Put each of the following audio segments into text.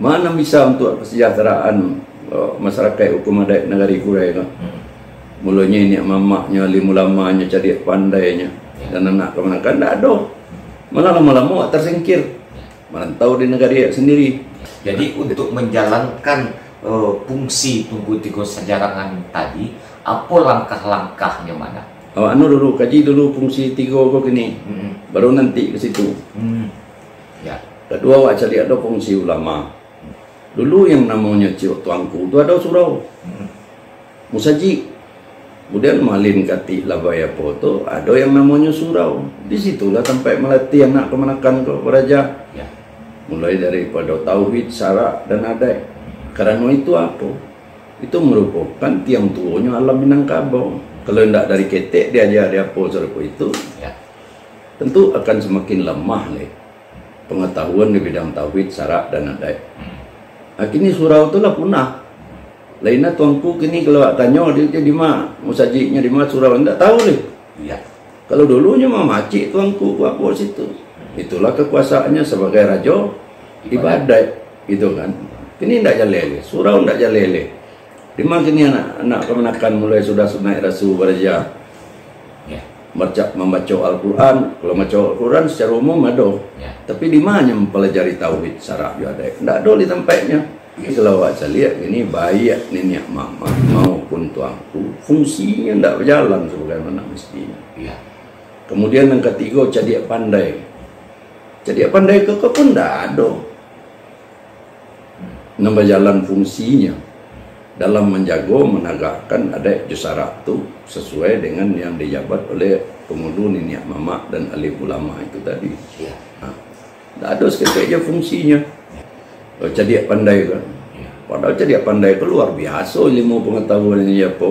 Mana bisa untuk kesejahteraan masyarakat hukum adat negari Kurai kan? Mulanya ini mamaknya, limulamanya, cadik pandainya, dan anak kemenakan tidak ada. Malah lama-lama tersingkir, merantau di negara sendiri. Jadi untuk menjalankan fungsi Tungku Tiga Sajarangan tadi, apa langkah-langkahnya mana? Dulu kaji dulu fungsi tiga kok gini, baru nanti ke situ. Ya. Kedua awak cari ada fungsi ulama. Dulu yang namanya Cik Tuanku itu ada surau, musaji. Kemudian malin kati labaya poto ada yang namanya surau. Disitulah sampai melatih anak kemenakan ke raja. Ya. Mulai daripada tauhid, syarak dan adat. Karena itu apa? Itu merupakan tiang tuanya alam Minangkabau. Kalau tidak dari ketek diajar dia apa serupa itu, Ya. tentu akan semakin lemah nih pengetahuan di bidang tauhid, syarak dan adat. Kini surau itulah punah. Lainnya tuanku kini kalau tanya dia di mana, musajiknya di mana surau tidak tahu nih. Ya. Kalau dulunya mah macik tuanku apa situ. Itulah kekuasaannya sebagai raja ibadat, gitu kan. Ini tidak jalele, surau tidak jalele. Di mana kini anak-anak kemenakan mulai sudah naik rasu beraja. Ya. Membaca Al-Quran. Kalau membaca Al-Quran secara umum ada. Ya. Tapi di mana mempelajari tauhid, syarak juga ada. Tidak ada di tempatnya. Kalau saya lihat ini baik nenek mama maupun tuanku fungsinya tidak berjalan sebagaimana mestinya. Ya. Kemudian yang ketiga cadik pandai. Cadik pandai kok pun tidak ada. Nambah jalan fungsinya dalam menjaga menegakkan adat syarak itu sesuai dengan yang dijabat oleh pengudu nenek mama dan alim ulama itu tadi. Ya. Tidak ada sekali fungsinya. Cadik pandai kan. Padahal cadik pandai itu luar biasa ilmu pengetahuannya apa.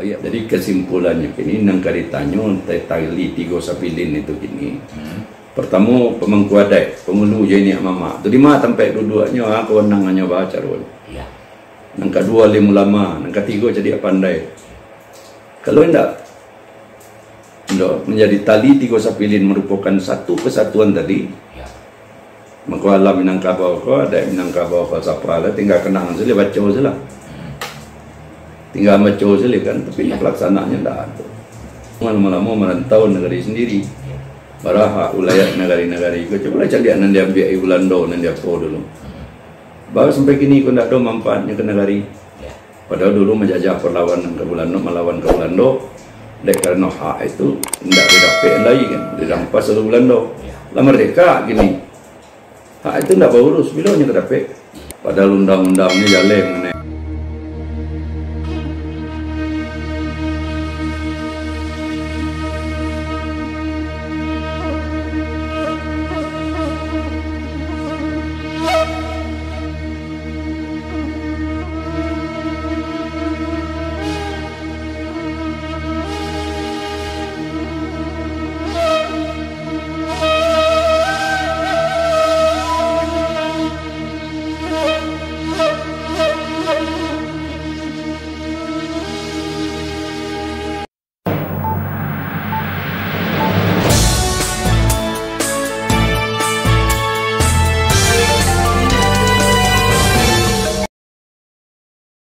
Jadi kesimpulannya kini nang karitanya tali tiga sapilin itu kini. Pertama pemangku adat, pengulu jadi mama. Itu di mana tempat duduknya, kewenangannya baca dulu. Ya. Nang kedua alim ulama, nang ketiga cadik pandai. Kalau tidak menjadi tali tiga sapilin merupakan satu kesatuan tadi. Maka alam Minangkabau ko ada Minangkabau ko sapra tinggal kenangan saja baca saja. Tinggal baca saja kan, tapi pelaksanaannya tidak ada. Lama-lama merantau negeri sendiri. Baraha ulayat negari-negari ko coba cari anak dia ambil Belanda nan dia po dulu. Baru sampai kini ko tidak ada manfaatnya ke negari. Padahal dulu menjajah perlawanan ke Belanda melawan ke Belanda. Dek karena hak itu tidak didapat lagi kan, dirampas oleh Belanda. Lah merdeka gini. Hak itu tidak urus, bilangnya terdapat. Padahal undang-undangnya jalan mengenai.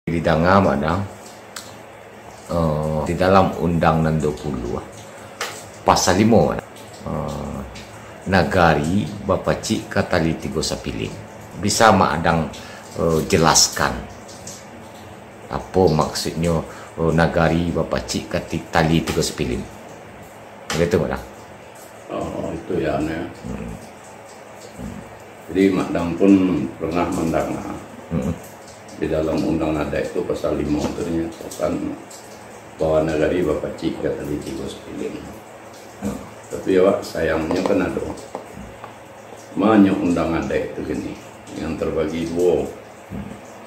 Didanga mana di dalam Undang-Undang 20 pasal 5 nagari bapacik katali tiga sapilin bisa madang jelaskan apa maksudnya nagari bapacik katali tiga sapilin begitu mana? Oh itu ya aneh. Jadi madang pun pernah mendengar. Di dalam undang adat itu pasal 5 ternyata bahwa nagari bapacik katali tiga sapilin. Tapi ya sayangnya kan ada banyak undang adat itu gini yang terbagi dua,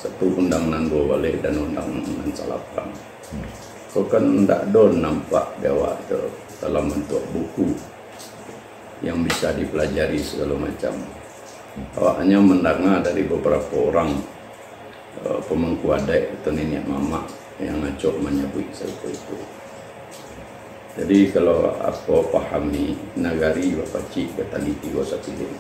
satu undang-undang dua balik dan undang-undang salapan. Kau kan tidak ada nampak dewa itu dalam bentuk buku yang bisa dipelajari segala macam. Awak hanya mendengar dari beberapa orang pemangku adat atau nenek mama yang ngacok menyebut seperti itu. Jadi kalau apa pahami nagari bapacik katali tiga sapilin,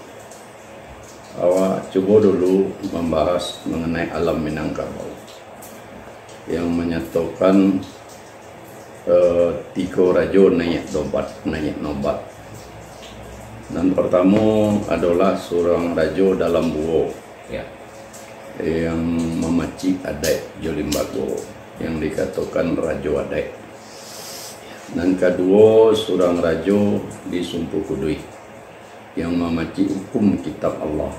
Awak coba dulu membahas mengenai alam Minangkabau yang menyatukan tiga raja naik nobat. Dan pertama adalah seorang raja dalam buo yang memacik adat Jolimbago yang dikatakan Raja Adat. Dan kedua seorang raja di Sumpu Kudui yang memacik hukum kitab Allah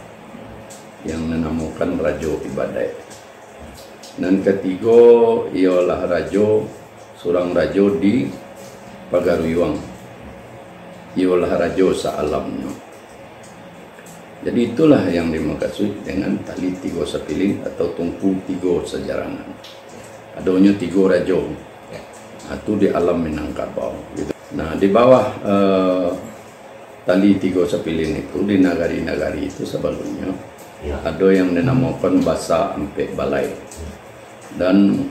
yang dinamakan Raja Ibadat. Dan ketiga ialah seorang raja di Pagaruyuang, ialah raja sealamnya. Jadi itulah yang dimaksud dengan tali tiga sapilin atau tungku tiga sejarangan. Adanya tiga raja, itu di alam Minangkabau. Gitu. Nah di bawah tali tiga sapilin itu di nagari-nagari itu sebelumnya ada yang dinamakan Basa Empek Balai dan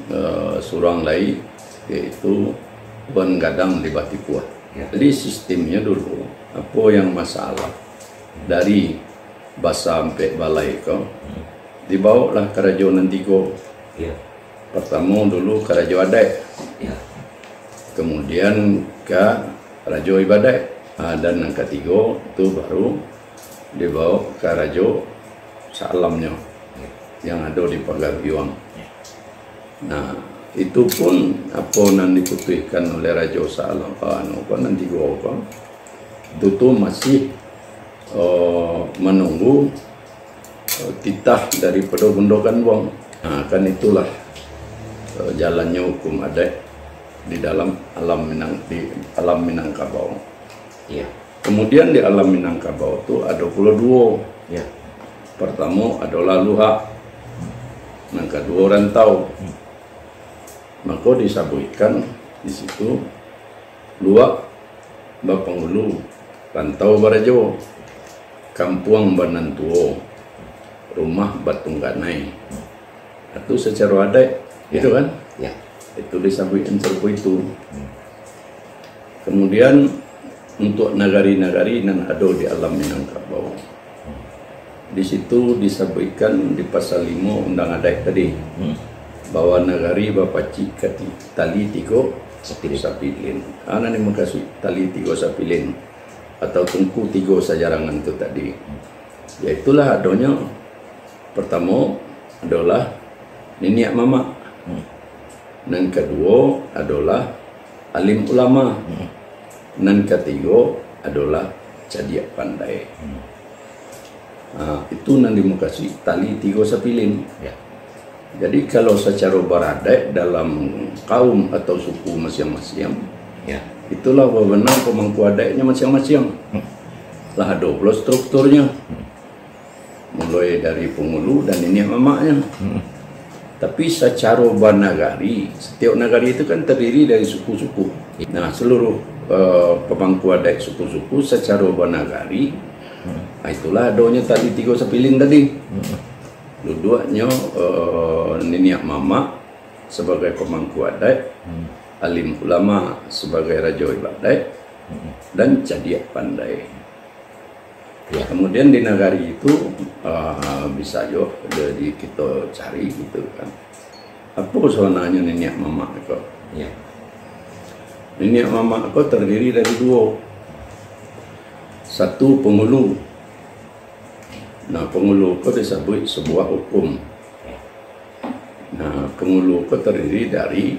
surang lain yaitu Ban Gadang di Batipua. Jadi sistemnya dulu apa yang masalah dari Basa Empek Balai kau dibawalah kerajaan tiga. Pertama dulu Raja Adat, kemudian ke Raja Ibadat, dan yang ketiga itu baru dibawa ke Raja Salamnya yang ada di Pagaruyuang. Nah itu pun apa yang diputuskan oleh Raja Salam nanti gua itu tuh masih menunggu titah daripada gundokan wong. Nah kan itulah jalannya hukum adat di dalam alam Minangkabau. Kemudian di alam Minangkabau itu ada pula dua. Pertama adalah luhak, yang kedua rantau. Maka disebutkan di situ luhak Bapangulu, rantau Barajo, kampung Banantuo, rumah Batungganai. Itu secara adat, itu kan? Itu disebutkan seperti itu. Kemudian untuk nagari-nagari yang ada di alam Minangkabau, di situ disebutkan di pasal 5 Undang Adat tadi bahwa nagari bapacik tali tiga sapilin. Ana ni makasih tali tiga sapilin atau tungku tiga sejarangan itu tadi. Yaitulah adanya pertama adalah niniak mama. Dan kedua adalah alim ulama. Dan ketiga adalah cadiak pandai. Itu yang dimukasi tali tiga sapilin. Jadi kalau secara beradat dalam kaum atau suku masing-masing, itulah benar pemangku adatnya masing-masing. Lah ada pula strukturnya, mulai dari pengulu dan ini mamaknya. Tapi secara bernagari, setiap nagari itu kan terdiri dari suku-suku. Nah seluruh pemangku adat suku-suku secara bernagari, itulah adanya tali tiga sapilin tadi. Dua-duanya niniak mama sebagai pemangku adat, alim ulama sebagai raja ibadat, dan cadiak pandai. Kemudian di nagari itu bisa yo jadi kita cari gitu kan. Apa sebenarnya niniak mama itu? Niniak mama itu terdiri dari dua. Satu pengulu. Nah pengulu itu disebut sebuah hukum. Nah pengulu itu terdiri dari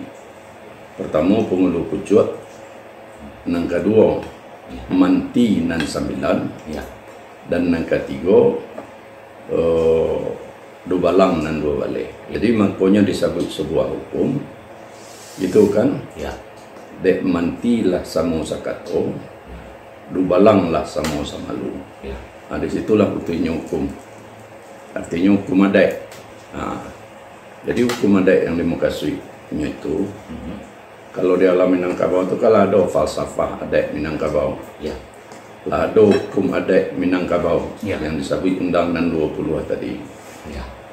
pertama pengulu pucuk, yang kedua manti nan sambilan, dan yang ketiga dua balang dan dua balik. Jadi makanya disebut sebuah hukum, gitu kan? Dek manti lah samo sakato, dua balang lah samo samalu. Nah, disitulah butuhnya hukum. Artinya hukum adat. Nah, jadi hukum adat yang dimukasinya itu, kalau di alam Minangkabau itu kalau ada falsafah adat Minangkabau, ada hukum adat Minangkabau yang disebut Undang-Undang 20 tadi.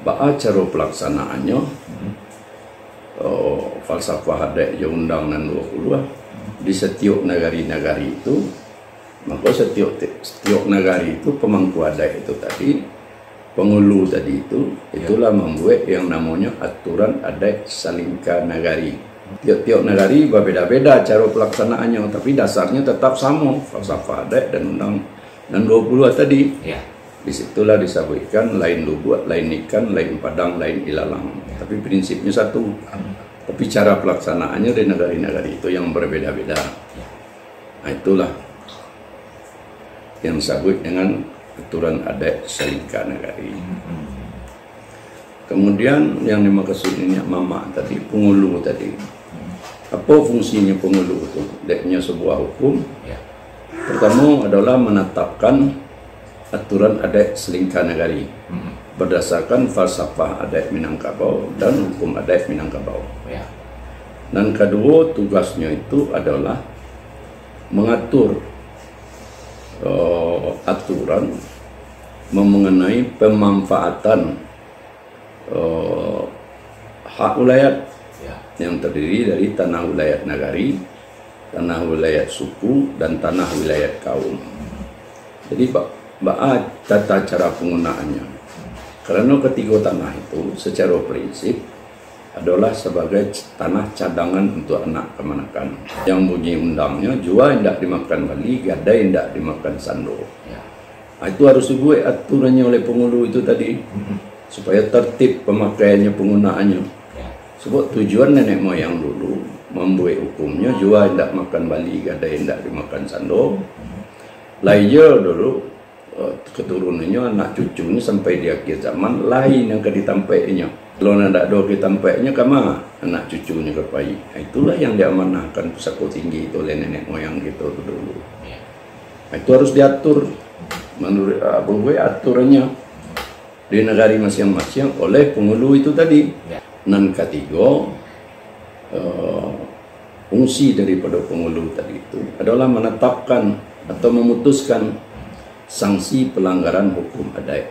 Baca cara pelaksanaannya, falsafah adat yang Undang-Undang 20 di setiap nagari-nagari itu. Maka setiap nagari itu pemangku adat itu tadi Pengulu tadi itulah membuat yang namanya aturan adat Salingka Nagari. Tiap-tiap nagari berbeda-beda cara pelaksanaannya, tapi dasarnya tetap sama, falsafah adat dan undang dan 20 tadi. Ya. Disitulah disebutkan lain lubuk, lain ikan, lain padang, lain ilalang. Tapi prinsipnya satu. Tapi cara pelaksanaannya di negari-negari itu yang berbeda-beda. Nah, itulah yang disebut dengan aturan adat Salingka Nagari. Kemudian yang dimaksud ini mama tadi, pengulu tadi. Apa fungsinya pengulu itu? Deknya sebuah hukum. Ya. Pertama adalah menetapkan aturan adat Salingka Nagari berdasarkan falsafah adat Minangkabau dan hukum adat Minangkabau. Ya. Dan kedua tugasnya itu adalah mengatur aturan mengenai pemanfaatan hak wilayah yang terdiri dari tanah wilayah nagari, tanah wilayah suku, dan tanah wilayah kaum. Jadi tata cara penggunaannya. Karena ketiga tanah itu secara prinsip adalah sebagai tanah cadangan untuk anak kemanakan. Yang bunyi undangnya, jua tidak dimakan bali, gadai tidak dimakan sando. Nah, itu harus dibuat aturannya oleh pengulu itu tadi, supaya tertib pemakaiannya, penggunaannya. Sebab tujuan nenek moyang dulu membuat hukumnya, jua tidak makan bali, gadai tidak dimakan sando. Lainnya dulu keturunannya, anak cucunya sampai di akhir zaman lain yang ditampainya. Kalau tidak ada ditampainya, kama anak cucunya kepai. Itulah yang diamanahkan pusako tinggi itu oleh nenek moyang gitu dulu. Itu harus diatur menurut aturannya di negara masing-masing oleh pengulu itu tadi. Dan ketiga, fungsi daripada pengulu tadi itu adalah menetapkan atau memutuskan sanksi pelanggaran hukum adat.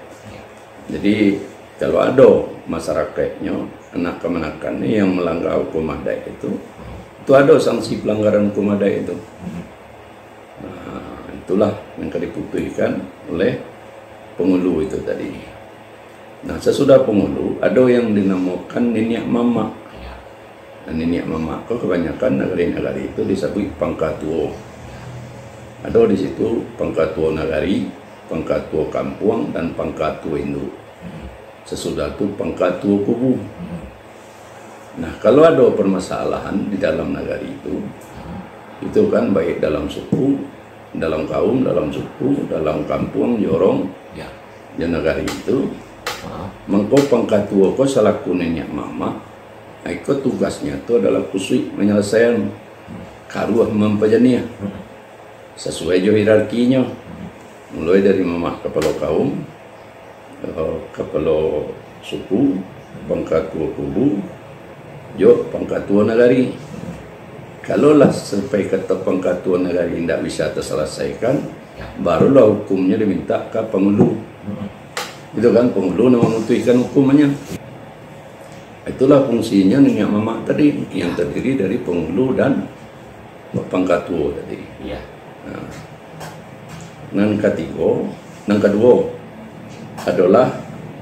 Jadi kalau ada masyarakatnya, anak kemanakan yang melanggar hukum adat itu ada sanksi pelanggaran hukum adat itu. Nah, itulah yang diputuskan oleh pengulu itu tadi. Nah, sesudah pengulu ada yang dinamakan niniak mama. Dan niniak mama itu kebanyakan negari-negari itu disebut pangkatuo. Ada di situ pangkatuo nagari, pangkatuo kampung, dan pangkatuo induk. Sesudah itu pangkatuo kubu. Nah, kalau ada permasalahan di dalam nagari itu kan baik dalam suku, dalam kaum, dalam suku, dalam kampung, jorong, di negari itu. Mengko pangkatuo ko selaku nenek mama, ikut tugasnya itu adalah khusus menyelesaikan karuah mempejania sesuai jo hierarkinya, mulai dari mama kepala kaum, kepala suku, pangkatuo kubu, jo pangkatuo nagari. Kalaulah sampai kata pangkatuo nagari tidak bisa terselesaikan, barulah hukumnya diminta ke pengulu. Itu kan pengulu memutuskan hukumannya. Itulah fungsinya nenek mama tadi yang terdiri dari pengulu dan pangkatuo tadi. Nah, dan kedua adalah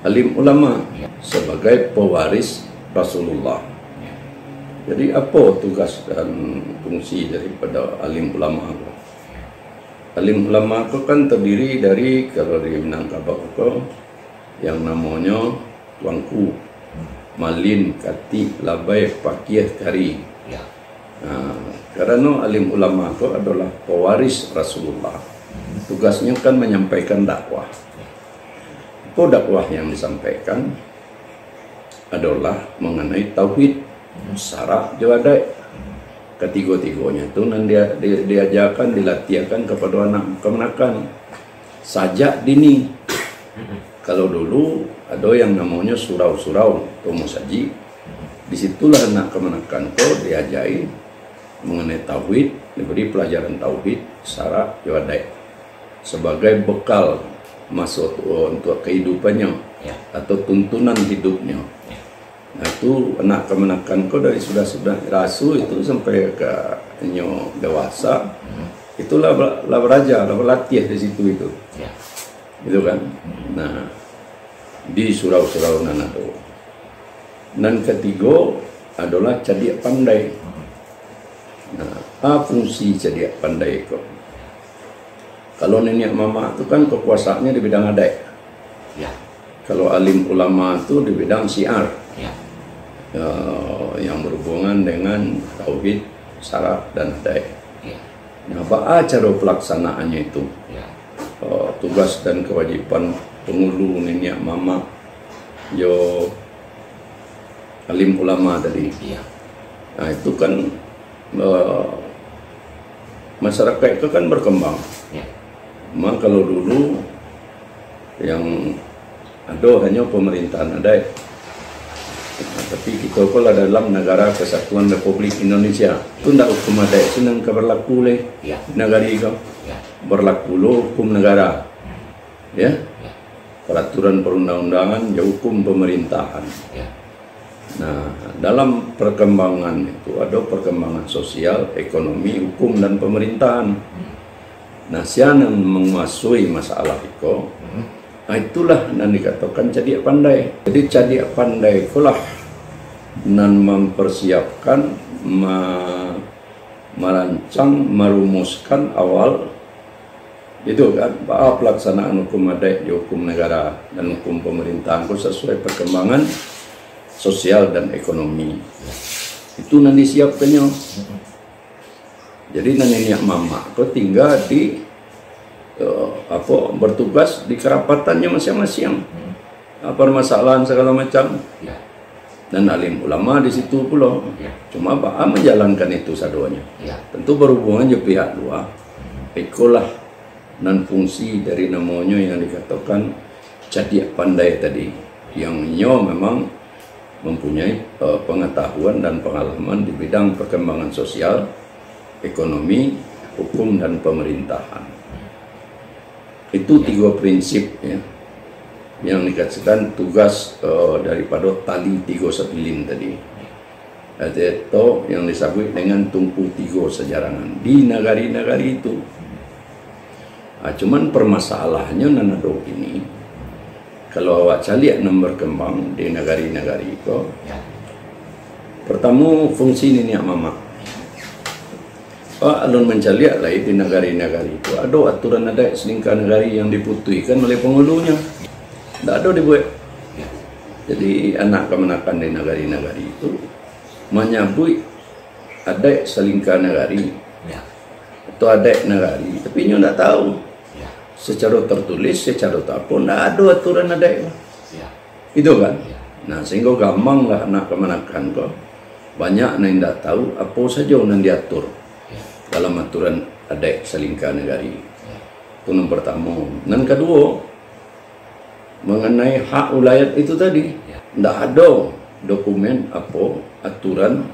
alim ulama sebagai pewaris Rasulullah. Jadi apa tugas dan fungsi daripada alim ulama? Alim ulama itu kan terdiri dari, kalau di Minangkabau itu yang namanya tuangku, malin, kati, labai, pakiah, kari. Nah, karena alim ulama itu adalah pewaris Rasulullah. Tugasnya kan menyampaikan dakwah. Itu dakwah yang disampaikan adalah mengenai tauhid, syarat, jawadah. Ketiga-tiganya itu dan diajarkan, dilatihkan kepada anak kemanakan sajak dini. Kalau dulu ada yang namanya surau-surau atau musaji, disitulah anak kemanakan kau diajari mengenai tauhid, diberi pelajaran tauhid, syarat, jawadah sebagai bekal masuk untuk kehidupannya atau tuntunan hidupnya. Nah, itu anak kemanakan kau dari sudah rasu itu sampai ke dewasa, itulah belajar, berlatih di situ itu. Gitu kan. Nah, di surau-surau Nanado. Dan ketiga adalah cadiak pandai. Nah, apa fungsi cadiak pandai kok? Kalau nenek mama itu kan kekuasaannya di bidang adat. Ya. Kalau alim ulama itu di bidang syiar. Ya. Yang berhubungan dengan tauhid, syaraf dan adat. Ya. Nah, apa cara pelaksanaannya itu? Ya. Tugas dan kewajiban pengulu nenek mama yo alim ulama tadi. Ya. Nah, itu kan masyarakat itu kan berkembang. Ya. Maka kalau dulu yang ada hanya pemerintahan adat. Nah, tapi kita kalau dalam negara Kesatuan Republik Indonesia itu tidak hukum adat senang berlaku oleh Ya. negara itu. Ya. Berlaku lo hukum negara. Ya. Ya. Peraturan perundang-undangan ya hukum pemerintahan. Ya. Nah, dalam perkembangan itu ada perkembangan sosial, ekonomi, hukum dan pemerintahan. Nah, siapa yang menguasai masalah itu, nah itulah yang dikatakan cadiak pandai. Jadi cadiak pandai itulah nan mempersiapkan, merancang, merumuskan awal itu kan bahwa pelaksanaan hukum adat, hukum negara dan hukum pemerintahan itu sesuai perkembangan sosial dan ekonomi. Itu nanti siapkannya. Jadi nenek mama kau tinggal di bertugas di kerapatannya masing-masing. Permasalahan segala macam. Ya. Dan alim ulama di situ pula. Ya. Cuma apa menjalankan itu saduanya. Ya. Tentu berhubungan dengan pihak luar. Itulah dan fungsi dari namanya yang dikatakan cadiak pandai tadi. Yang memang mempunyai pengetahuan dan pengalaman di bidang perkembangan sosial, ekonomi, hukum dan pemerintahan. Itu tiga prinsip ya, yang dikatakan tugas daripada tali tiga sepilin tadi. Itu yang disebut dengan tumpu tiga sejarangan di negari-negari itu. Nah, cuman permasalahannya Nanado ini, kalau awak caliak yang berkembang di negari-negari itu, Ya. pertama fungsi nenek mama. Alun mencaliak lah di negari-negari itu ada aturan adat selingkah negari yang diputuskan oleh penghulunya. Tidak ada dibuat. Ya. Jadi anak kemenakan di negari-negari itu menyambut adat selingkah negari Ya. atau adat negari, tapi dia tidak tahu. Ya. Secara tertulis, secara tak pun tidak ada aturan adat. Ya. Itu kan. Ya. Nah, sehingga gampang lah anak kemenakan kok. Banyak yang tidak tahu apa saja yang diatur Ya. dalam aturan adat selingkah negari. Ya. Itu yang pertama. Dan kedua, mengenai hak ulayat itu tadi, Ya. tidak ada dokumen apa aturan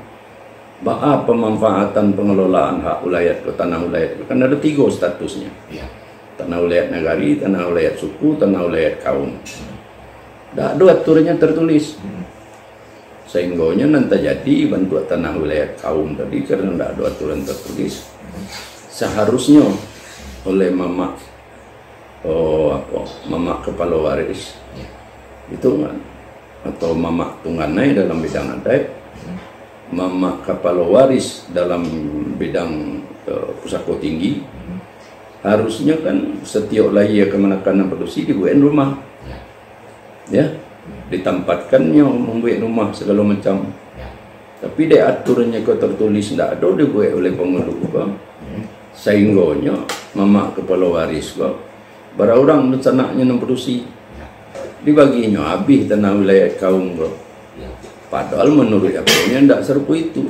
bahwa pemanfaatan pengelolaan hak ulayat ke tanah ulayat. Kan ada 3 statusnya. Ya. Tanah ulayat negari, tanah ulayat suku, tanah ulayat kaum. Tidak ada aturannya tertulis. Sehingganya nanti jadi bentuk tanah ulayat kaum tadi karena tidak ada aturan tertulis. Seharusnya oleh mama mama kepala waris Ya. itu kan, atau mama tungganai dalam bidang adat, mama kepala waris dalam bidang pusako tinggi, harusnya kan setiap layar kemenakan produksi dibuat rumah, ya, ditempatkannya membuat rumah segala macam. Ya. Tapi dia aturannya kau tertulis tidak ada dibuat oleh penghulu kau. Sehingganya mama kepala waris kau berorang anaknya yang produksi dibaginya habis tanah wilayah kaum kau. Ya. Padahal menurut agamanya tidak serupa itu.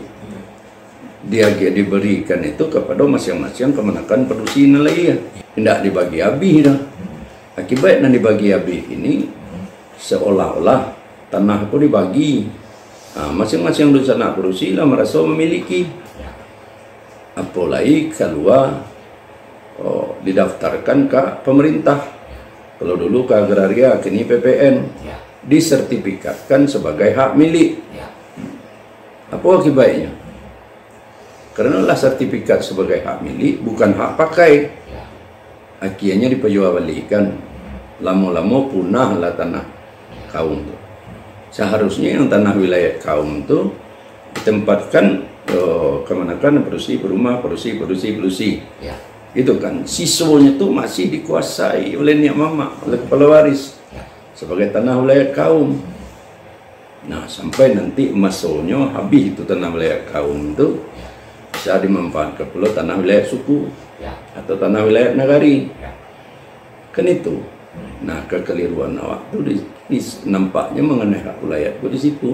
Dia diberikan itu kepada masing-masing kemenakan produksi nelayan. Tidak dibagi habis dah. Akibatnya dibagi habis ini seolah-olah tanah itu dibagi. Masing-masing anak produksi lah merasa memiliki. Apalagi keluar didaftarkan ke pemerintah. Kalau dulu ke agraria, kini PPN. Ya. Disertifikatkan sebagai hak milik. Ya. Apa akibatnya? Karena lah sertifikat sebagai hak milik bukan hak pakai. Ya. Akhirnya diperjualbelikan. Lama-lama punah lah tanah. kaum tuh. Seharusnya yang tanah wilayah kaum tuh ditempatkan kemanakan produksi rumah, produksi. Ya. Itu kan sisanya tuh masih dikuasai oleh Nek Mama, oleh kepala waris sebagai tanah wilayah kaum. Nah, sampai nanti masanya habis itu tanah wilayah kaum itu bisa dimanfaatkan pula tanah wilayah suku atau tanah wilayah nagari. Kan itu. Nah, kekeliruan awak itu nampaknya mengenai hak wilayah itu di situ.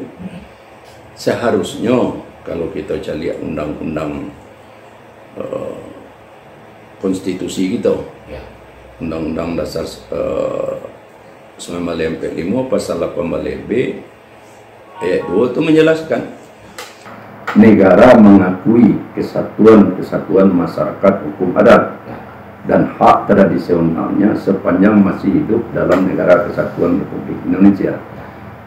Seharusnya kalau kita lihat undang-undang konstitusi kita, Undang-Undang Dasar 1945 pasal 18B ayat 2 itu menjelaskan negara mengakui kesatuan masyarakat hukum adat dan hak tradisionalnya sepanjang masih hidup dalam negara kesatuan Republik Indonesia.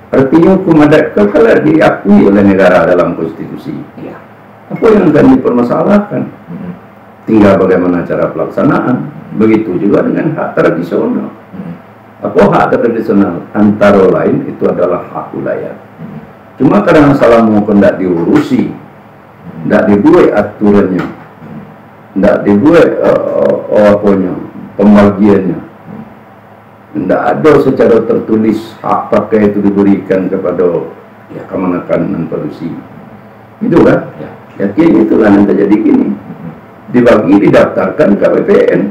Artinya hukum adat kalau diakui oleh negara dalam konstitusi, apa yang akan dipermasalahkan? Tinggal bagaimana cara pelaksanaan. Begitu juga dengan hak tradisional. Apa hak tradisional? Antara lain itu adalah hak wilayah. Cuma kadang salah mau hendak diurusi, hendak dibuat aturannya, hendak dibuat pembagiannya, hendak ada secara tertulis hak pakai itu diberikan kepada kemanakan dan produksi. Itu kan? Yakin itulah yang terjadi gini. Dibagi, didaftarkan ke BPN.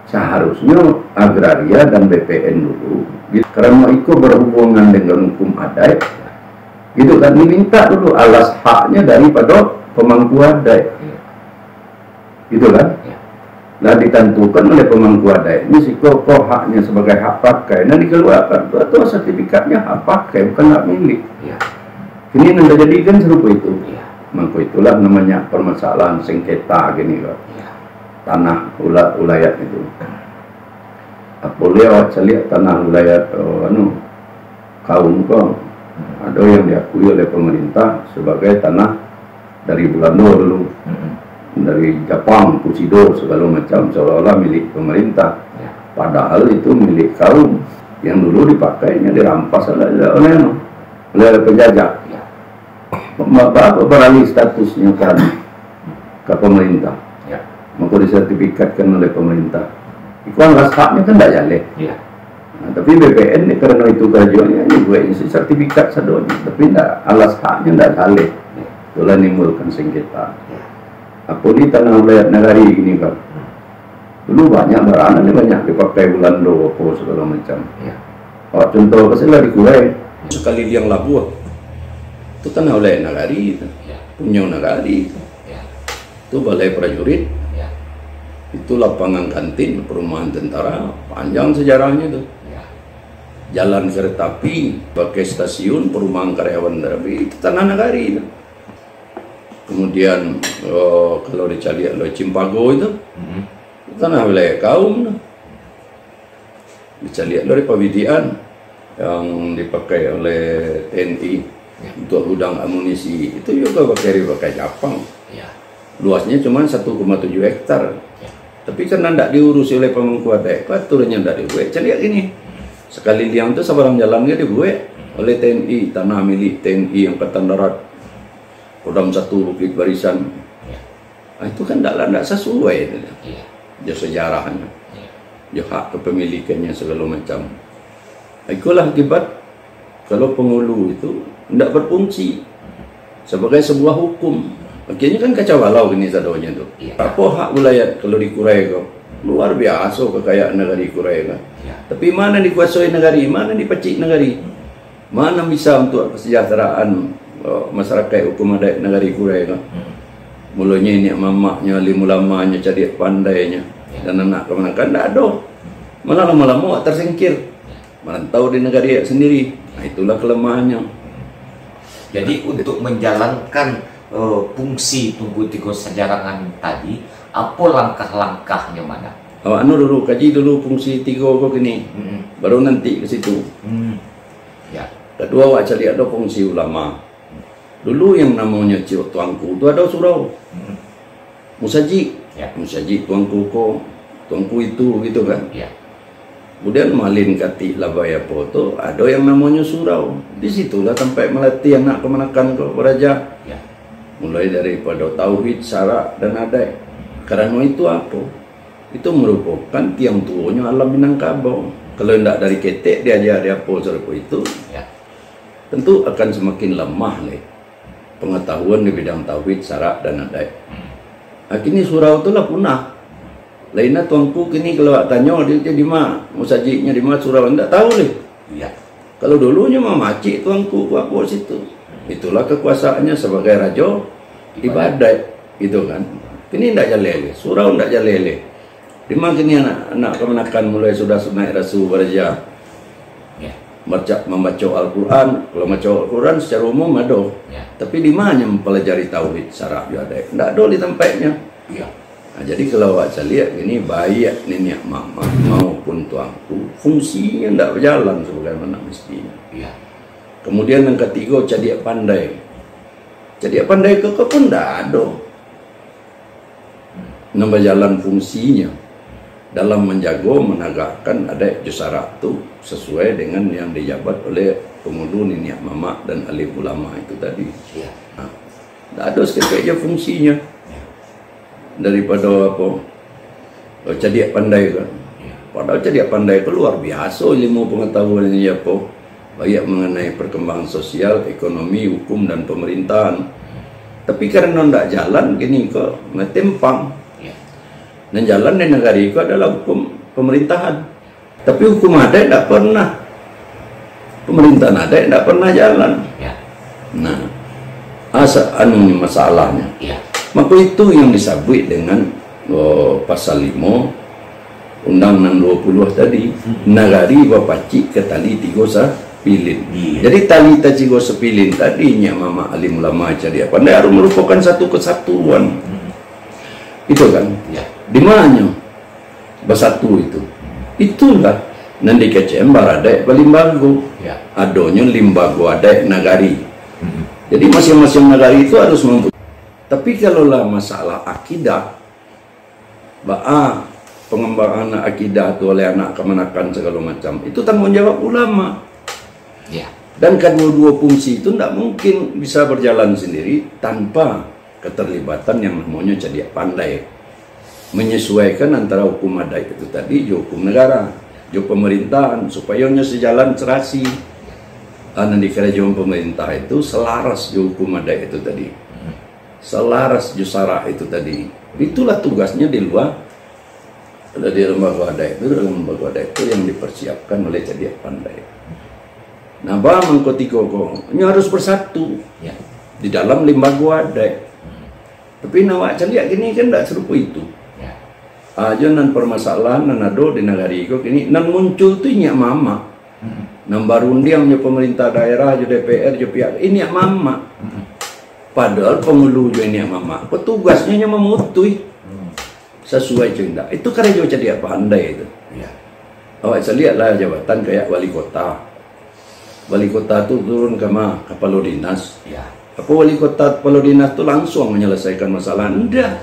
Seharusnya agraria dan BPN dulu, karena itu berhubungan dengan hukum adat, gitu kan, diminta dulu alas haknya daripada pemangku adat, gitu kan. Nah, ditentukan oleh pemangku adat ini kok haknya sebagai hak pakai, nah dikeluarkan atau sertifikatnya hak pakai bukan hak milik. Ini yang terjadi kan serupa itu. Maka itulah namanya permasalahan sengketa gini kan. Tanah wilayah itu. Apa lewat lihat tanah wilayah kaum kau ada yang diakui oleh pemerintah sebagai tanah dari Belanda dulu, dari Jepang, Kusido segala macam seolah-olah milik pemerintah. Padahal itu milik kaum yang dulu dipakainya dirampas oleh penjajah. Bapak beralih statusnya kan ke pemerintah. Maka disertifikatkan oleh pemerintah. Itu alas haknya kan tidak jalan. Nah, tapi BPN ini karena itu kerjanya ini buat sertifikat sadonya, tapi tidak alas haknya tidak jalan. Itulah menimbulkan sengketa. Apa di tanah wilayah nagari gini kan? Dulu banyak barang ini banyak dipakai Belanda apa segala macam. Contoh kesalahan di Kuwait sekali liang Labuan itu tanah wilayah nagari, punya nagari, itu balai prajurit. Itu lapangan kantin perumahan tentara, panjang sejarahnya tuh. Jalan kereta api, pakai stasiun perumahan karyawan dari itu tanah nagari itu. Kemudian kalau dicari oleh Cimpago itu tanah wilayah kaum. Dicari dari Pawidian yang dipakai oleh TNI untuk gudang amunisi itu juga pakai Jepang. Luasnya cuma 1,7 hektar. Tapi karena tidak diurusi oleh pemangku adat, aturannya tidak dibuat. Jadi gini, sekali liang itu sebarang jalannya dibuat oleh TNI, tanah milik TNI Angkatan Darat, Kodam 1 Bukit Barisan. Nah, itu kan tidak sesuai itu. Ya sejarahnya, ya hak kepemilikannya segala macam. Itulah akibat kalau penghulu itu tidak berfungsi sebagai sebuah hukum. Akhirnya kan kacau balau gini sadonya tuh. Apa hak wilayah kalau dikurai kok? Luar biasa kekayaan negara dikurai kan. Tapi mana dikuasai negari, mana dipecik negari? Mana bisa untuk kesejahteraan masyarakat hukum adat negari kurai kan? Mulanya ini mamaknya, limulamanya, cari pandainya, dan anak kemenakan tidak ada. Malah lama-lama tersingkir, merantau di negara sendiri. Nah, itulah kelemahannya. Jadi untuk menjalankan fungsi Tugu Tiga Sajarangan tadi, apa langkah-langkahnya mana? Awak dulu kaji dulu fungsi tiga kok gini, baru nanti ke situ. Kedua awak cari ada fungsi ulama. Dulu yang namanya Ciok Tuangku itu ada surau, musaji, musaji Tuangku kok, Tuangku itu gitu kan. Kemudian malin kati labaya poto, ada yang namanya surau. Disitulah sampai melatih anak kemenakan ke Raja. Ya. Mulai daripada tauhid, syarak dan adai. Karena itu apa? Itu merupakan tiang tuanya alam Minangkabau. Kalau tidak dari ketek diajar dia apa serupa itu, Ya. tentu akan semakin lemah nih pengetahuan di bidang tauhid, syarak dan adai. Kini surau itulah punah. Lainnya tuanku kini kalau tanya dia di mana, musajiknya di mana surau tidak tahu nih. Ya. Kalau dulunya mah macik tuanku apa situ. Itulah kekuasaannya sebagai raja ibadat, gitu kan. Kini tidak jalele, surau tidak jalele. Di mana kini anak kemenakan mulai sudah naik rasu beraja. Ya. Membaca Al-Quran. Kalau baca Al-Quran secara umum ada. Ya. Tapi di mana mempelajari tauhid, syarak, ibadat? Tidak ada di tempatnya. Ya. Nah, jadi kalau saya lihat ini baik nenek mama maupun tuanku fungsinya tidak berjalan sebagaimana mestinya. Ya. Kemudian yang ketiga cadiak pandai. Cadiak pandai keke pun tidak ada. Nambah jalan fungsinya dalam menjaga menegakkan adat jusarak itu sesuai dengan yang dijabat oleh pengudu nenek mama dan alim ulama itu tadi. Ya. Nah, tidak ada sekali aja fungsinya. Daripada apa cadiak pandai kan. Padahal cadiak pandai itu luar biasa ilmu pengetahuan ini apa banyak mengenai perkembangan sosial, ekonomi, hukum dan pemerintahan. Tapi karena tidak jalan gini kok metempang. Dan jalan di negara itu adalah hukum pemerintahan. Tapi hukum adat tidak pernah. Pemerintahan adat tidak pernah jalan. Nah, anu masalahnya. Maka itu yang disebut dengan pasal 5 Undang-Undang 20 tadi, nagari bapacik ke tali tiga sapilin. Jadi tali tiga sapilin tadinya mama alim ulama cari apa? Harus merupakan satu kesatuan. Itu kan? Di mana bersatu itu? Itulah nanti KCM baradai balimbago. Adanya limbago adai nagari. Jadi masing-masing nagari itu harus mempunyai. Tapi kalaulah masalah akidah, pengembangan akidah itu oleh anak kemenakan segala macam, itu tanggung jawab ulama. Dan kedua-dua fungsi itu tidak mungkin bisa berjalan sendiri tanpa keterlibatan yang namanya cadiak pandai. Menyesuaikan antara hukum adat itu tadi, hukum negara, pemerintahan, supaya sejalan serasi. Nanti kerajaan pemerintah itu selaras hukum adat itu tadi. Selaras jusara itu tadi. Itulah tugasnya di luar di lembaga adat itu. Dalam lembaga adat itu yang dipersiapkan oleh cadiak pandai. Nah, bang ini harus bersatu di dalam lembaga adat. Tapi nawak caliak gini kan tidak serupa itu. Aja nan permasalahan nan ada di negara itu kini nan muncul tu nyak mama. Nan barundiang pemerintah daerah, DPR, pihak ini nyak mama. Padahal pengulu ini mama, petugasnya hanya memutui sesuai cinta. Itu karena jauh jadi apa pandai itu. Awak saya lihatlah jabatan kayak wali kota. Wali kota itu turun ke kepala dinas. Apa wali kota kepala dinas itu langsung menyelesaikan masalah? Enggak.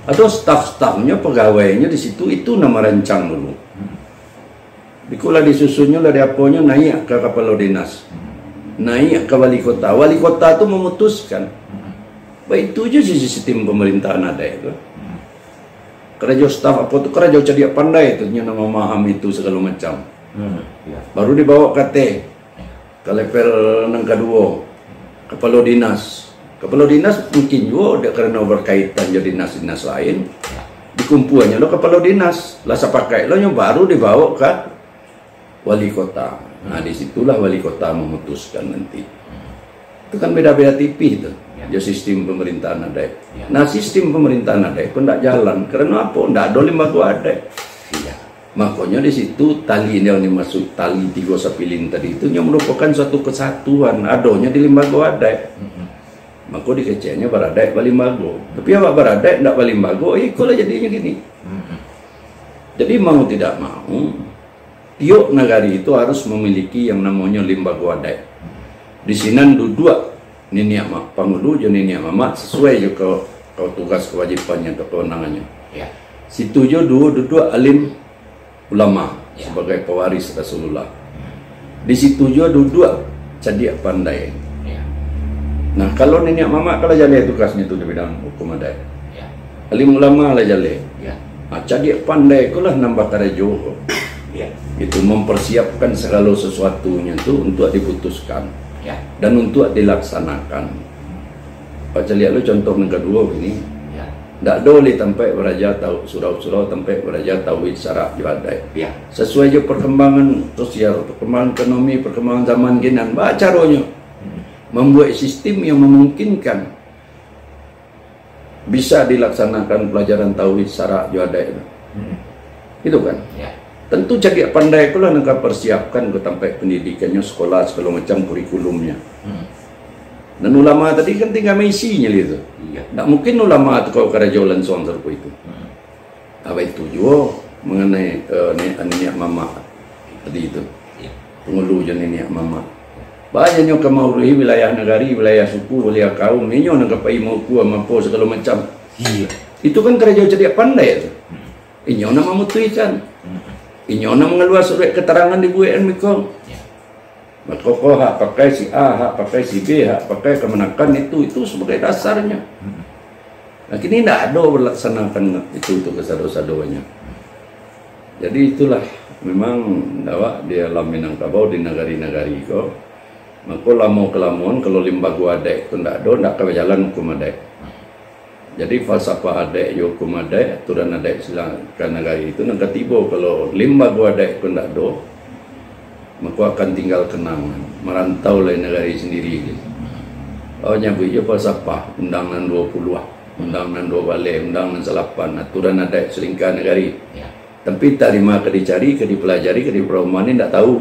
Ada staf-stafnya, pegawainya di situ itu nama rancang dulu. Dikulah disusunnya lah diaponya naik ke kepala dinas. Naik ke wali kota itu memutuskan. Baik itu aja sistem pemerintahan ada itu. Kerja staf apa itu kerja cadiak pandai itu nama memaham itu segala macam. Baru dibawa ke level yang kedua kepala dinas. Kepala dinas mungkin juga karena berkaitan jadi dinas-dinas lain. Dikumpulannya lo kepala dinas lah pakai lo yang baru dibawa ke wali kota. Nah, disitulah wali kota memutuskan nanti. Itu kan beda-beda tipis itu. Ya sistem pemerintahan adat. Nah, sistem pemerintahan adat itu tidak jalan. Karena apa? Tidak ada lembaga adat. Makanya di situ tali yang dimaksud tali tiga sapilin tadi itu yang merupakan suatu kesatuan. Adanya di lembaga adat. Maka dikecehnya baradat balimbago. Tapi apa baradat tidak balimbago? Ikulah jadinya gini. Jadi mau tidak mau, tiap negara itu harus memiliki yang namanya lembaga adat. Di sini dua nenek mak pangulu dan nenek mama sesuai juga kau tugas kewajibannya atau kewenangannya. Situ jo dua alim ulama. sebagai pewaris Rasulullah. Di situ juga dua cerdik pandai. Nah, kalau nenek mama kalau jale tugasnya itu di bidang hukum adat. Alim ulama lah jale. Cerdik pandai itulah nambah karejo. Itu mempersiapkan segala sesuatunya itu untuk diputuskan dan untuk dilaksanakan. Baca lihat lu contoh yang kedua begini. Tak boleh sampai beraja tahu surau-surau sampai beraja tahu syarat juadai. Sesuai je perkembangan sosial, perkembangan ekonomi, perkembangan zaman kinan. Baca caranya membuat sistem yang memungkinkan bisa dilaksanakan pelajaran tauhid syarat juadai. Itu kan? Tentu jadi pandai pula nak persiapkan ke tempat pendidikannya, sekolah segala macam kurikulumnya. Dan ulama tadi kan tinggal misinya itu. Tak mungkin ulama tu kau kerja langsung serpu itu. Apa itu juga mengenai nenek mama tadi itu. Pengulu je nenek mama. Banyaknya kemauri wilayah negari, wilayah suku, wilayah kaum. Ini nak kapai mau ku mampu segala macam. Itu kan kerja cerdik pandai itu. Ini nama mutuikan. Ini nak mengeluar surat keterangan di buan mikong. Maka kau hak pakai si A, hak pakai si B, hak pakai kemenakan itu sebagai dasarnya. Nah, kini tidak ada berlaksanakan itu kesado-sadonya. Jadi itulah memang dakwah di alam Minangkabau di negari-negari kau. Maka lama kelamuan kalau limbagu adek itu tidak ada, tidak ke jalan hukum adek. Jadi falsafah adek, hukum adek, aturan adek silakan negari itu nak tiba kalau limbagu adek itu tidak ada. Maka akan tinggal kenangan merantau lain negara sendiri gitu. Oh nyabui je falsafah undangan 20 undangan 2 balai undangan 8 aturan adat selingkah negari tapi tak lima ke dicari ke dipelajari ke diperumahan ini tak tahu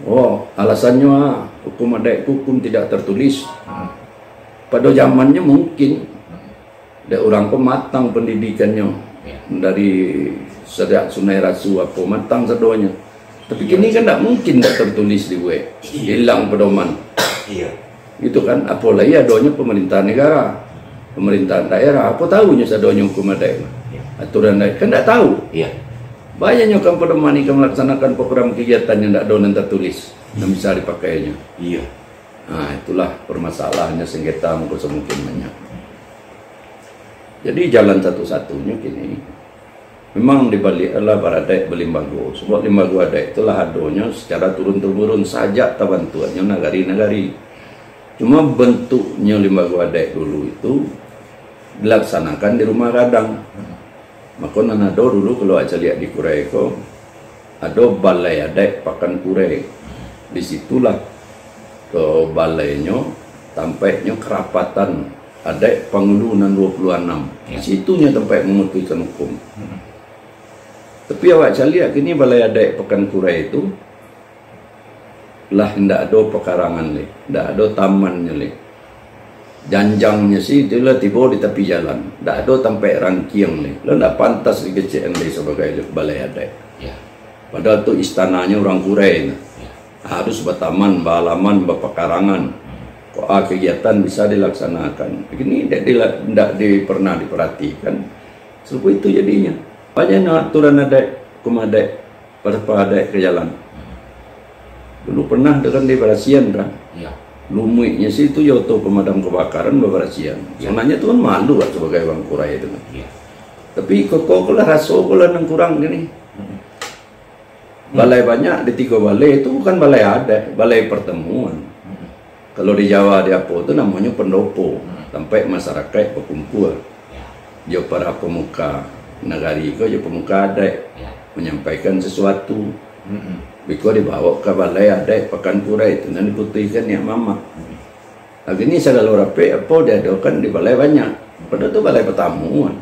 oh alasannya hukum adat hukum tidak tertulis pada zamannya mungkin ada orang pematang pendidikannya dari sejak Sunai Rasu apa matang sedoanya. Tapi kini kan tak mungkin tak tertulis di web, hilang pedoman. Itu kan, apalagi adanya pemerintahan negara, pemerintahan daerah, apa tahunya adanya hukum adat, aturan adat kan tak tahu. Banyaknya kan pedoman ini melaksanakan program kegiatan yang tak ada yang tertulis, yang bisa dipakainya. Nah itulah permasalahannya sengketa mungkin semungkin banyak. Jadi jalan satu-satunya kini. Memang dibalik adalah baradai belimbago. Sebab limbago adat itulah adanya secara turun-temurun saja bantuannya negari-negari. Cuma bentuknya limbago adat dulu itu dilaksanakan di rumah gadang. Maka nanado dulu kalau aja lihat di Kurai ko ada balai adat pakan Kurai. Disitulah ke balainya tampaknya kerapatan adat Pangulunan 26. Situnya tempat memutuskan hukum. Tapi awak lihat kini balai adat Pekan Kurai itu lah tidak ada pekarangan le, tidak ada tamannya le. Janjangnya sih itulah tiba di tepi jalan, tidak ada tempat rangkiang le. Lo tidak pantas dikecilkan le sebagai balai adat. Padahal tu istananya orang Kurai, harus bertaman, berhalaman, berpekarangan. Kok kegiatan bisa dilaksanakan. Begini tidak pernah diperhatikan. Seperti itu jadinya. Banyak aturan adat, hukum adat, pada adat ke jalan. Dulu pernah dengan di Barasian kan? Lumiknya sih itu yoto pemadam kebakaran Barasian. Sebenarnya itu kan malu lah sebagai orang Kurai itu kan. Tapi kok lah rasolah yang kurang gini. Balai banyak di 3 balai itu bukan balai adat, balai pertemuan. Kalau di Jawa di apa itu namanya pendopo, sampai masyarakat berkumpul. Jo para pemuka negari ko jo pemuka adat menyampaikan sesuatu. Biko dibawa ke balai adat Pekan Kurai itu dan diputihkan yang mama. Lagi ini segala rapi apa diadakan di balai banyak. Padahal itu balai pertemuan.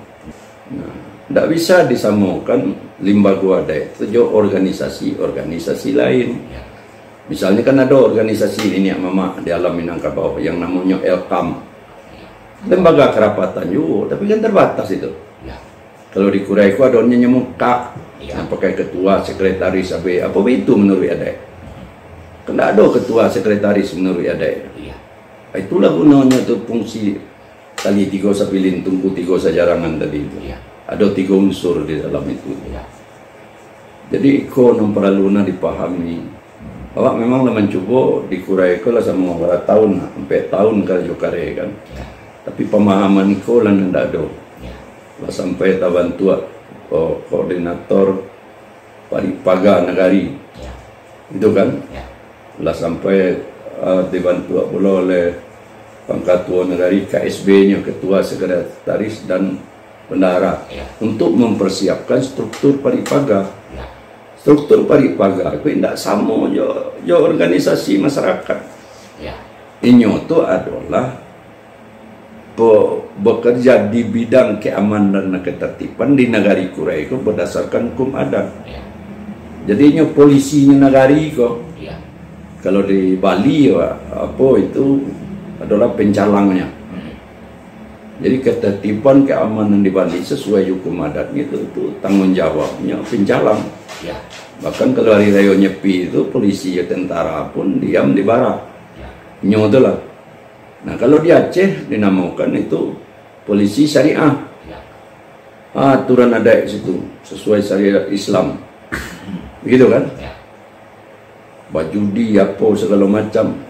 Nah, tidak bisa disamakan limbago adat itu jo organisasi lain. Misalnya kan ada organisasi ini yang mama di alam Minangkabau yang namanya Elkam. Lembaga kerapatan juga, tapi kan terbatas itu. Kalau di Kurai itu ada nyemuka, yang pakai ketua, sekretaris, apa itu menurut adat? Kan ada ketua, sekretaris menurut adat. Itulah gunanya itu fungsi tali 3 sapilin tungku 3 sajarangan tadi itu. Ada 3 unsur di dalam itu. Jadi ko nang perlu dipahami. Awak memang lah mencoba dikurai ko lah sama berapa tahun, sampai tahun kalau kare kan. Ya. Tapi pemahaman ko lah ndak ada. Ya. Lah sampai ta bantu koordinator Paripaga Nagari. Ya. Itu kan. Ya. Lah sampai dibantu pula oleh Pangkatua Nagari KSB-nya, ketua sekretaris dan bendahara, Ya. untuk mempersiapkan struktur Paripaga. Ya. Struktur Paripaga itu tidak sama jo organisasi masyarakat. Ya. Inyo itu adalah bekerja di bidang keamanan dan ketertiban di Nagari Kurai itu berdasarkan hukum adat. Ya. Jadinya polisinya Nagari kok. Ya. Kalau di Bali ya, apa itu adalah pencalangnya. Jadi ketertiban keamanan di Bali sesuai hukum adatnya itu tanggung jawabnya pencalang. Ya. Bahkan kalau hari raya Nyepi itu polisi ya tentara pun diam di barak. Ya. Nyodolah. Nah kalau di Aceh dinamakan itu polisi syariah. Ya. Aturan ada di situ sesuai syariat Islam. Begitu kan? Ya. Bajudi apa segala macam.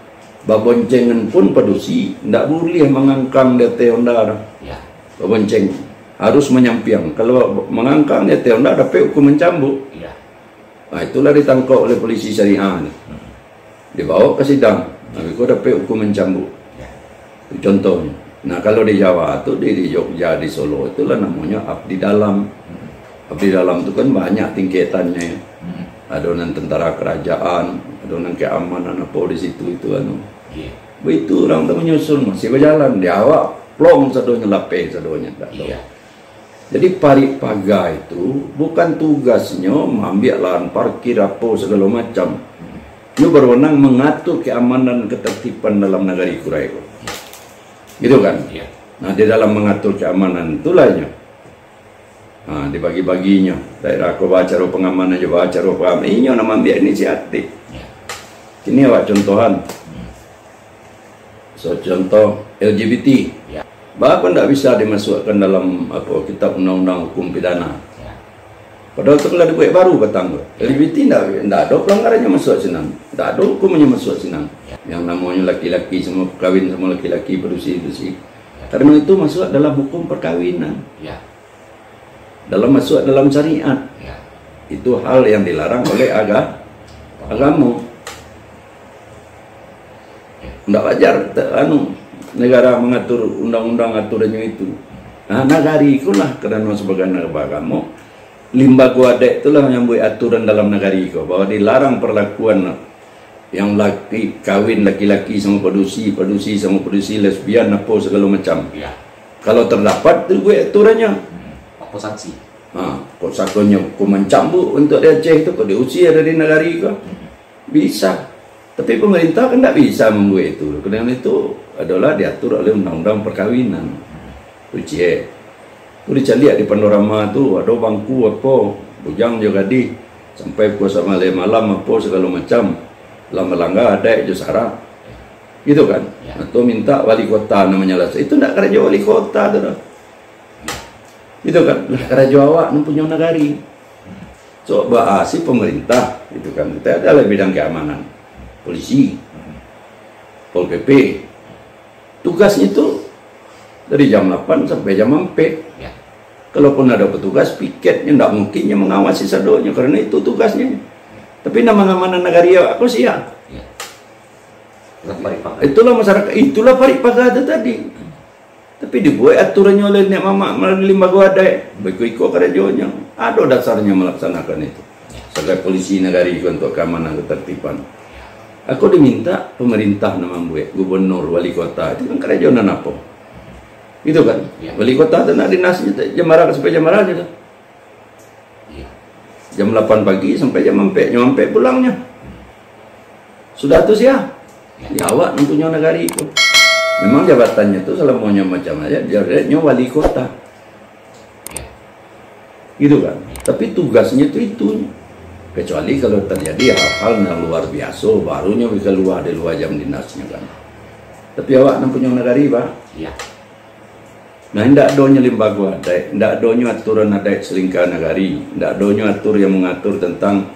Baboncengan pun pedusi, tidak boleh mengangkang dia teondara. Ya. Babonceng harus menyampiang. Kalau mengangkang dia teondara, dapat hukum mencambuk. Ya. Nah, itulah ditangkap oleh polisi syariah. Dibawa ke sidang, tapi kau dapat hukum mencambuk. Ya. Itu contohnya. Nah, kalau di Jawa itu di Jogja, di Solo itulah namanya abdi dalam. Abdi dalam itu kan banyak tingkatannya. Adonan tentara kerajaan, adonan keamanan apa di situ itu anu. Iya. Begitu orang tu menyusun masih berjalan di awak plong sadonya lape sadonya tak tahu. Iya. Jadi Paripaga itu bukan tugasnya mengambil lahan parkir apa segala macam. Dia berwenang mengatur keamanan ketertiban dalam Nagari Kurai. Gitu kan? Iya. Nah, di dalam mengatur keamanan itulahnya. Nah, dibagi-baginya. Daerah aku baca pengamanan juga baca pengamanan. Ini nama ambil inisiatif. Ya. Ini awak contohan. So contoh LGBT. Ya. Bahkan tidak bisa dimasukkan dalam apa kitab undang-undang hukum pidana. Ya. Padahal itu kalau dibuat baru batang. LGBT tidak ada pelanggarannya masuk senang. Tidak ada hukumnya masuk senang. Ya. Yang namanya laki-laki semua kawin sama laki-laki berusia. Karena itu masuk dalam hukum perkawinan. Ya. Masuk dalam syariat. Ya. Itu hal yang dilarang oleh agama. Tidak wajar negara mengatur undang-undang aturannya itu. Nah, nagari itulah kerana sebagai negara agama. Limbaga adat itulah yang buat aturan dalam nagari itu bahwa dilarang perlakuan yang laki kawin laki-laki sama pedusi sama pedusi lesbian apa segala macam. Ya. Kalau terdapat itu buat aturannya. Apa sanksi? Kok sakonya hukuman cambuk untuk di Aceh itu kok diusir dari nagari itu bisa. Tapi pemerintah kan tidak bisa membuat itu. Karena itu adalah diatur oleh undang-undang perkawinan. Itu dicari di panorama itu ada bangku apa, bujang juga di sampai puasa malam apa segala macam. Lama-lama ada itu syarat. Gitu kan? Ya. Atau minta wali kota namanya lah. Itu tidak kerja wali kota tu. Itu kan? Kerja awak punya nagari. Coba si pemerintah itu kan. Kita ada bidang keamanan. Polisi, Pol PP, tugasnya itu dari jam 8 sampai jam 4. Ya. Kalaupun ada petugas piketnya, tidak mungkinnya mengawasi sadonya karena itu tugasnya. Tapi nama ngamanan negari aku sih ya. Ya. Paripaga. Itulah masyarakat, itulah Paripaga itu tadi. Tapi dibuat aturannya oleh Nek Mama melalui lembaga adat. Begitu kerajanya ada dasarnya melaksanakan itu. Sebagai polisi negari untuk keamanan ketertiban. Aku diminta pemerintah nama buat gubernur, wali kota itu kan kerajaan apa? Itu kan? Ya. Wali kota itu nak dinasnya jam berapa sampai jam berapa gitu? Ya. Jam 8 pagi sampai jam 4, jam 4 pulangnya. Sudah tuh sih ya. Ya awak punya negari itu. Memang jabatannya itu selamanya macam aja, jabatannya wali kota. Ya. Gitu kan? Tapi tugasnya itu. Kecuali kalau terjadi hal-hal yang luar biasa, barunya bisa keluar di luar jam dinasnya kan. Tapi awak punya negari, Pak. Ya. Nah, tidak adanya lembaga adat, tidak adanya aturan adat selingkah nagari, tidak adanya atur yang mengatur tentang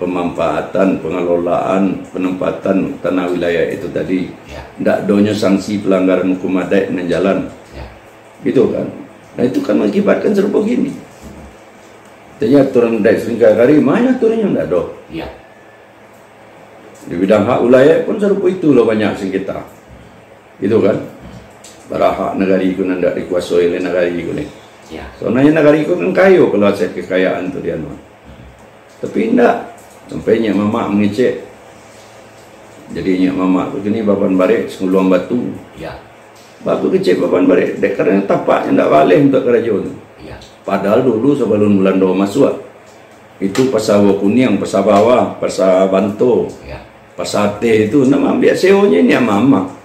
pemanfaatan, pengelolaan, penempatan tanah wilayah itu tadi. Tidak adanya sanksi pelanggaran hukum adat yang jalan. Gitu kan. Nah, itu kan mengakibatkan serba gini. Jadi aturan adat selingkah nagari, mana aturannya tidak ada. Di bidang hak wilayah pun serupa itu loh, banyak sengketa. Gitu kan. Para hak negari itu tidak dikuasai oleh negari itu nih. Soalnya negari itu kan kayo kalau aset kekayaan itu dia. Tapi tidak. Sampainya mama mengecek. Jadinya mama begini bapan barik senguluang batu. Bapak kecek bapan barik. Dek karena tapaknya tidak boleh untuk kerajaan. Padahal dulu sebelum bulan 2 masuk itu pasar Kuning, pasar bawah, pasar Banto, pasar T itu nama ambil seonya ini mama.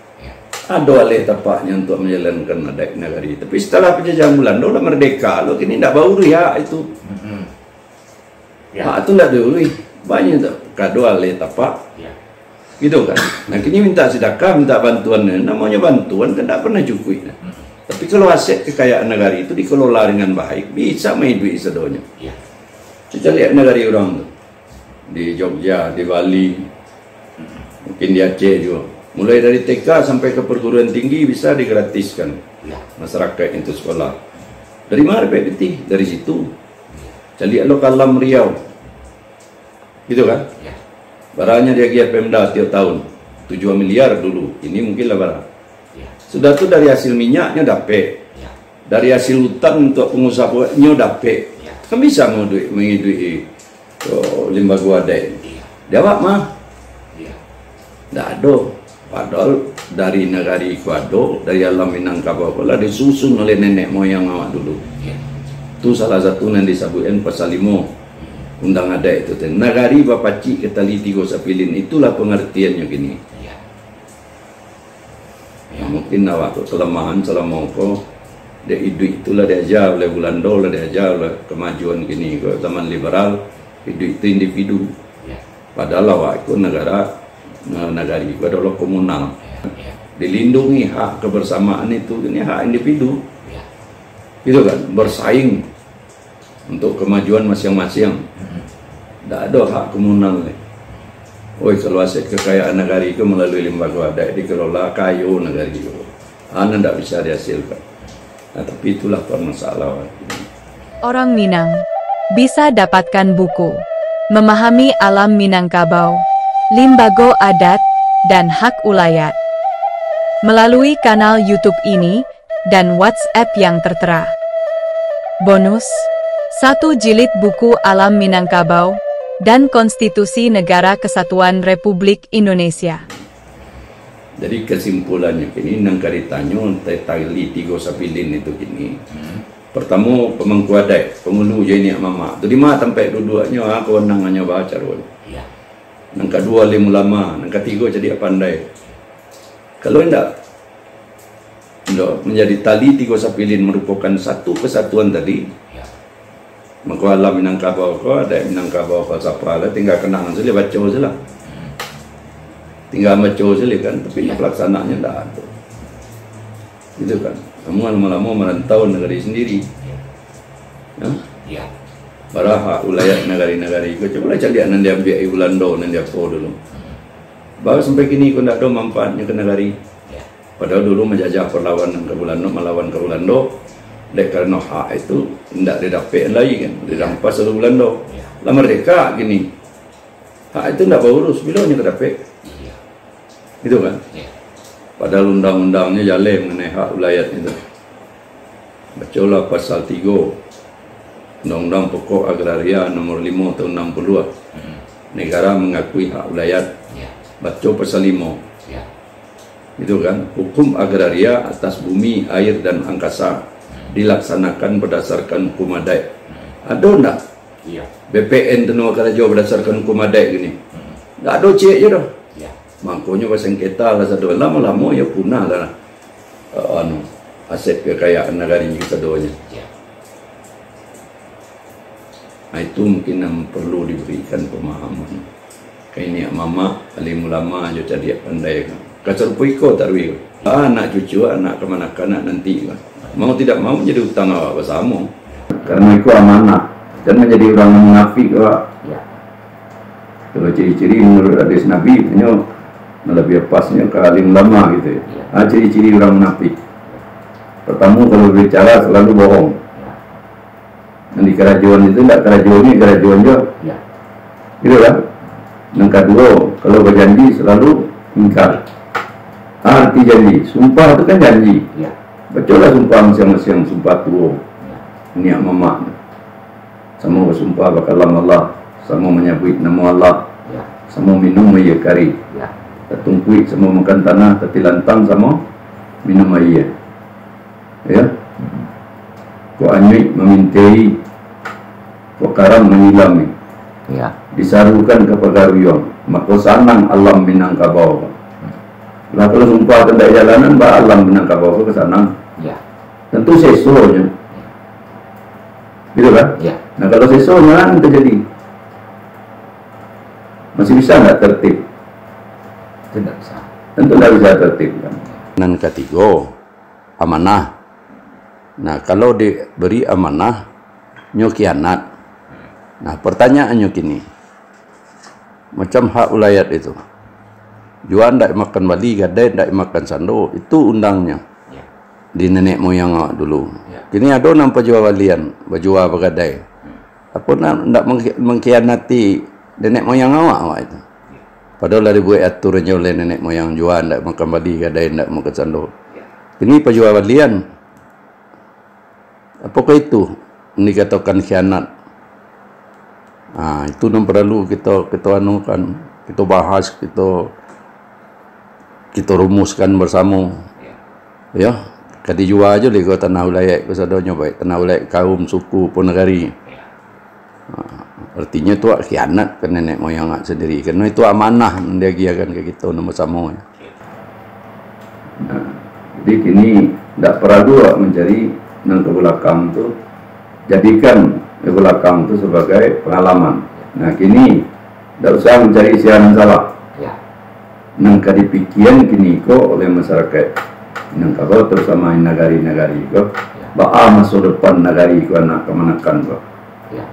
Ada alih tapaknya untuk menjalankan adat negari. Tapi setelah penjajahan Belanda udah merdeka, lo kini tidak baru ya itu. Hak itu tidak diurus. Banyak tak kado alih tapak. Gitu kan. Nah kini minta sedekah, minta bantuan. Namanya bantuan kan tidak pernah cukup. Tapi kalau aset kekayaan negari itu dikelola dengan baik, bisa main duit sedonya. Kita lihat negari orang tuh. Di Jogja, di Bali, mungkin di Aceh juga. Mulai dari TK sampai ke perguruan tinggi bisa digratiskan masyarakat itu sekolah. Dari mana PPT? Dari situ. Jadi lo kalam Riau, gitu kan? Barangnya dia giat Pemda tiap tahun 7 miliar dulu. Ini mungkin lah barang. Sudah tuh dari hasil minyaknya dapat, dari hasil hutan untuk pengusaha dapat. Kan bisa mau duit mengidui lembaga adat. Jawab mah, tidak ada. Padahal dari negari Ecuador, dari alam Minangkabau lah disusun oleh nenek moyang awak dulu. Itu salah satu yang disebutkan pasal 5 undang adat itu. Nagari bapaci ketali tigo sapilin, itulah pengertiannya gini. Mungkin awak kelemahan selama kau dia hidup itulah diajar oleh Belanda, lah diajar oleh kemajuan gini. Kalau zaman liberal hidup itu individu. Padahal awak itu negari itu adalah komunal. Dilindungi hak kebersamaan itu, ini hak individu. Itu kan bersaing untuk kemajuan masing-masing. Tidak ada hak komunal. Kalau aset kekayaan negari itu melalui lembaga adat dikelola kayu negari itu, anda tidak bisa dihasilkan. Nah, tapi itulah permasalahan. Orang Minang bisa dapatkan buku Memahami Alam Minangkabau, Limbago Adat, dan Hak Ulayat melalui kanal YouTube ini dan WhatsApp yang tertera. Bonus 1 jilid buku Alam Minangkabau dan Konstitusi Negara Kesatuan Republik Indonesia. Jadi kesimpulannya kini nang karitanyo tali tigo sapilin itu kini. Pertama pemangku adat, pemulu jadi mama. Tu di mana tempat duduknya aku nangannya baca rol. Nang kedua alim ulama, nang ketiga jadi pandai. Kalau tidak menjadi tali tigo sapilin merupakan satu kesatuan tadi. Maka alam Minangkabau ko ada Minangkabau falsafah lah, tinggal kenangan saja baca saja. Tinggal baca saja kan, tapi pelaksanaannya tidak ada. Gitu kan. Kamu lama-lama merantau negeri sendiri. Para hak ulayat negari-negari itu coba cari anak dia ambil Belanda nanti apa dulu. Baru sampai kini kau tidak ada manfaatnya ke negari. Padahal dulu menjajah perlawanan ke Belanda, melawan ke Belanda. Dek karena hak itu tidak didapat lagi kan, dirampas oleh Belanda. Lah merdeka gini, hak itu tidak berurus, bila hanya dapat, gitu kan? Padahal undang-undangnya jalan mengenai hak ulayat itu. Bacalah pasal 3 Undang-Undang Pokok Agraria nomor 5 tahun 60. Negara mengakui hak ulayat. Baca pasal 5. Itu kan, hukum agraria atas bumi, air dan angkasa dilaksanakan berdasarkan hukum adat. Ada enggak? BPN Tenaga Kerja berdasarkan hukum adat gini. Enggak ada cek je dah. Makanya bersengketa lah satu lama-lama ya punah lah aset kekayaan negara ini keduanya. Nah, itu mungkin yang perlu diberikan pemahaman. Kayak ini mama alim ulama aja jadi pandai Kasar puiko tarwi. Anak cucu, anak kemana-kanak nanti. Mau tidak mau menjadi utang awak bersama. Karena itu amanah dan menjadi orang munafik awak. Ya. Kalau ciri-ciri menurut hadis Nabi, hanya lebih pasnya ke alim lama gitu. Ciri-ciri orang munafik. Pertama kalau berbicara selalu bohong. Nanti kerajuan itu tidak kerajuannya kerajuan juga. Ya. Gitu kan? Yang kedua, kalau berjanji selalu ingkar. Arti janji, sumpah itu kan janji. Ya. Bacalah sumpah masing-masing, sumpah tua. Niat mamak. Sama bersumpah bakalam Allah, sama menyebut nama Allah, Ya. sama minum air kari. Ya. Tertungkuit sama makan tanah, tapi lantang sama minum air. Ya. Kau anyuik memintai, kau karam mengilami. Ya. Disarukan ke pegawai, maka sanang alam Minangkabau. Lah kalau sumpah tanda jalanan, bah alam Minangkabau ke sana. Ya. Tentu sesuanya, gitu kan? Ya. Nah kalau sesuanya kan terjadi, masih bisa nggak tertib? Tidak bisa. Tentu nggak bisa tertib kan. Dan ketiga, amanah. Nah kalau diberi amanah, nyokianat. Nah pertanyaannya kini, macam hak ulayat itu, jual ndak makan bali, gadai ndak makan sando, itu undangnya Ya. di nenek moyang awak dulu. Ya. Kini ada nampak jual balian, berjual bergadai. Apa ndak mengkhianati nenek moyang awak itu. Padahal dari buat aturannya oleh nenek moyang jual ndak makan bali, gadai ndak makan sando. Kini penjual balian, apakah itu dikatakan khianat? Itu yang perlu kita anukan, kita bahas, kita rumuskan bersama. Ya, kadi jua aja le kau tanah wilayah kau sadonyo baik tanah wilayah kaum suku pun negari. Artinya itu khianat ke nenek moyang sendiri, karena itu amanah dia giakan ke kita nama sama. Nah, jadi kini tidak perlu mencari nang ke belakang tu, jadikan ke belakang itu sebagai pengalaman. Nah kini tidak usah mencari siaran salah. Ya. Nang kadipikian kini ko oleh masyarakat nang kau terutama nagari-nagari ko, masa depan nagari ko anak kemanakan ko. Ya.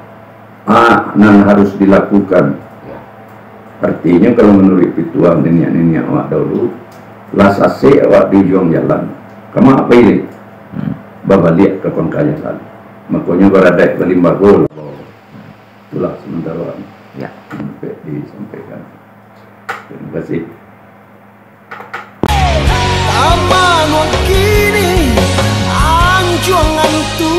Nan harus dilakukan. Ya. Artinya kalau menurut pituan nenek-nenek awak dahulu, las ase awak di juang jalan, kamu apa ini? Babalik ke pangkalan. Makanya berada di Limbago. Itulah sementara Ya. sampai disampaikan. Terima kasih. Taman wakini anjuang antu